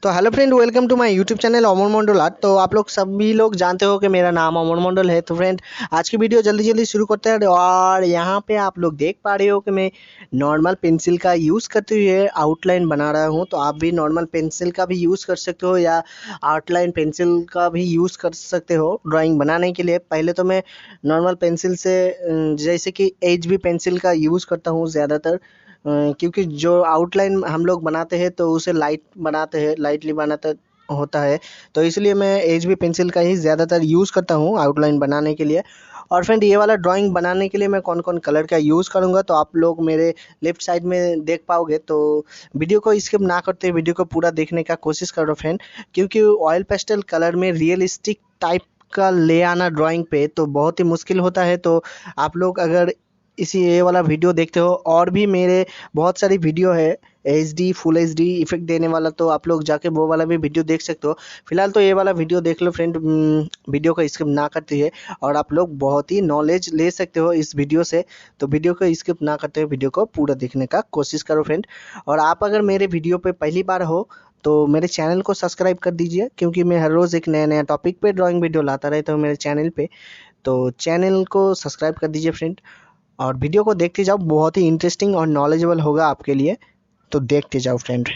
तो hello friend, welcome to my YouTube channel Amar Mandal art. तो आप लोग सभी लोग जानते हो कि मेरा नाम अमर मंडल है। तो फ्रेंड, आज की वीडियो जल्दी जल्दी शुरू करते हैं। और यहाँ पे आप लोग देख पा रहे हो कि मैं नॉर्मल पेंसिल का यूज़ करते हुए आउटलाइन बना रहा हूँ। तो आप भी नॉर्मल पेंसिल का भी यूज़ कर सकते हो या आउटलाइन पेंसिल का भी यूज़ कर सकते हो ड्राइंग बनाने के लिए। पहले तो मैं नॉर्मल पेंसिल से जैसे कि एच बी पेंसिल का यूज़ करता हूँ ज़्यादातर, क्योंकि जो आउटलाइन हम लोग बनाते हैं तो उसे लाइटली बनाता होता है। तो इसलिए मैं एच बी पेंसिल का ही ज़्यादातर यूज़ करता हूँ आउटलाइन बनाने के लिए। और फ्रेंड, ये वाला ड्राइंग बनाने के लिए मैं कौन कौन कलर का यूज़ करूँगा तो आप लोग मेरे लेफ्ट साइड में देख पाओगे। तो वीडियो को स्किप ना करते वीडियो को पूरा देखने का कोशिश करो फ्रेंड, क्योंकि ऑयल पेस्टल कलर में रियलिस्टिक टाइप का ले आना ड्राइंग पे तो बहुत ही मुश्किल होता है। तो आप लोग अगर इसी ये वाला वीडियो देखते हो, और भी मेरे बहुत सारी वीडियो है H D full H D effect देने वाला, तो आप लोग जाके वो वाला भी वीडियो देख सकते हो। फिलहाल तो ये वाला वीडियो देख लो फ्रेंड, वीडियो को स्किप ना करते हुए, और आप लोग बहुत ही नॉलेज ले सकते हो इस वीडियो से। तो वीडियो को स्किप ना करते हुए वीडियो को पूरा देखने का कोशिश करो फ्रेंड। और आप अगर मेरे वीडियो पे पहली बार हो तो मेरे चैनल को सब्सक्राइब कर दीजिए, क्योंकि मैं हर रोज़ एक नया नया टॉपिक पे ड्राइंग वीडियो लाता रहता हूँ मेरे चैनल पे। तो चैनल को सब्सक्राइब कर दीजिए फ्रेंड, और वीडियो को देखते जाओ, बहुत ही इंटरेस्टिंग और नॉलेजेबल होगा आपके लिए। तो देखते जाओ फ्रेंड।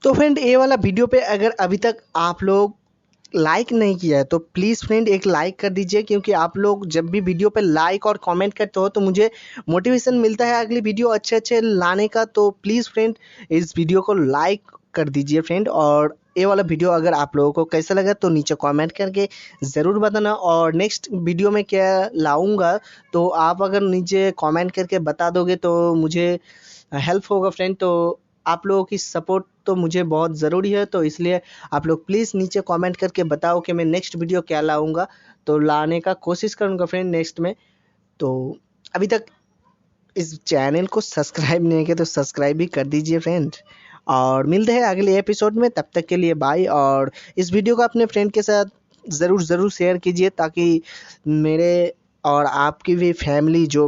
तो फ्रेंड ये वाला वीडियो पे अगर अभी तक आप लोग लाइक नहीं किया है तो प्लीज़ फ्रेंड एक लाइक कर दीजिए, क्योंकि आप लोग जब भी वीडियो पे लाइक और कमेंट करते हो तो मुझे मोटिवेशन मिलता है अगली वीडियो अच्छे अच्छे लाने का। तो प्लीज़ फ्रेंड इस वीडियो को लाइक कर दीजिए फ्रेंड, और ये वाला वीडियो अगर आप लोगों को कैसा लगा तो नीचे कमेंट करके ज़रूर बताना। और नेक्स्ट वीडियो में क्या लाऊंगा तो आप अगर नीचे कमेंट करके बता दोगे तो मुझे हेल्प होगा फ्रेंड। तो आप लोगों की सपोर्ट तो मुझे बहुत ज़रूरी है, तो इसलिए आप लोग प्लीज़ नीचे कमेंट करके बताओ कि मैं नेक्स्ट वीडियो क्या लाऊंगा, तो लाने का कोशिश करूंगा फ्रेंड नेक्स्ट में। तो अभी तक इस चैनल को सब्सक्राइब नहीं किया तो सब्सक्राइब भी कर दीजिए फ्रेंड, और मिलते हैं अगले एपिसोड में। तब तक के लिए बाय। और इस वीडियो को अपने फ्रेंड के साथ ज़रूर शेयर कीजिए, ताकि मेरे और आपकी भी फैमिली जो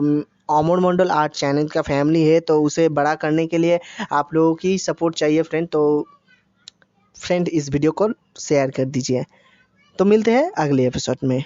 अमर मंडल आर्ट चैनल का फैमिली है, तो उसे बड़ा करने के लिए आप लोगों की सपोर्ट चाहिए फ्रेंड। तो फ्रेंड इस वीडियो को शेयर कर दीजिए। तो मिलते हैं अगले एपिसोड में।